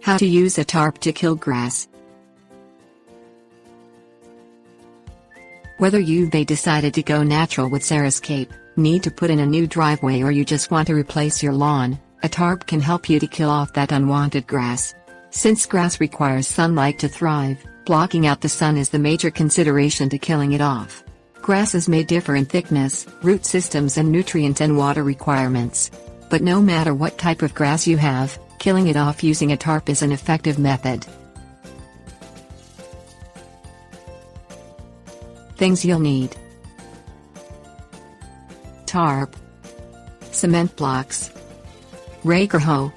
How to use a tarp to kill grass. Whether you've decided to go natural with xeriscape, need to put in a new driveway, or you just want to replace your lawn, a tarp can help you to kill off that unwanted grass. Since grass requires sunlight to thrive, blocking out the sun is the major consideration to killing it off. Grasses may differ in thickness, root systems, and nutrient and water requirements. But no matter what type of grass you have, killing it off using a tarp is an effective method. Things you'll need: tarp, cement blocks, rake or hoe.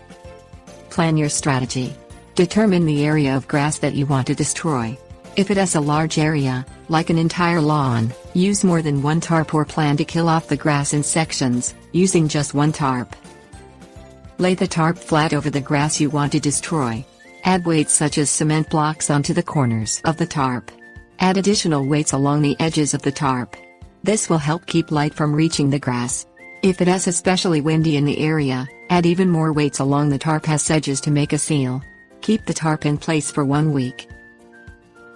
Plan your strategy. Determine the area of grass that you want to destroy. If it has a large area, like an entire lawn, use more than one tarp, or plan to kill off the grass in sections, using just one tarp. Lay the tarp flat over the grass you want to destroy. Add weights such as cement blocks onto the corners of the tarp. Add additional weights along the edges of the tarp. This will help keep light from reaching the grass. If it is especially windy in the area, add even more weights along the tarp's edges to make a seal. Keep the tarp in place for 1 week.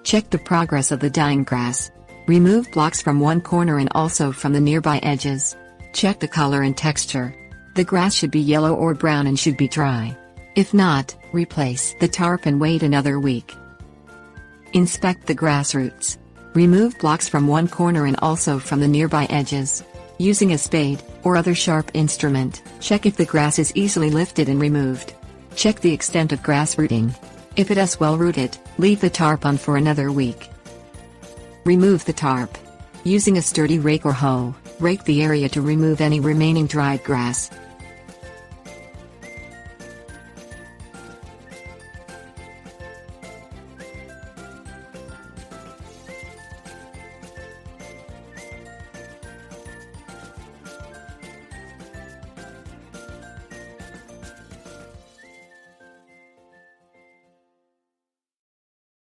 Check the progress of the dying grass. Remove blocks from one corner and also from the nearby edges. Check the color and texture. The grass should be yellow or brown and should be dry. If not, replace the tarp and wait another week. Inspect the grass roots. Remove blocks from one corner and also from the nearby edges. Using a spade, or other sharp instrument, check if the grass is easily lifted and removed. Check the extent of grass rooting. If it is well rooted, leave the tarp on for another week. Remove the tarp. Using a sturdy rake or hoe, rake the area to remove any remaining dried grass.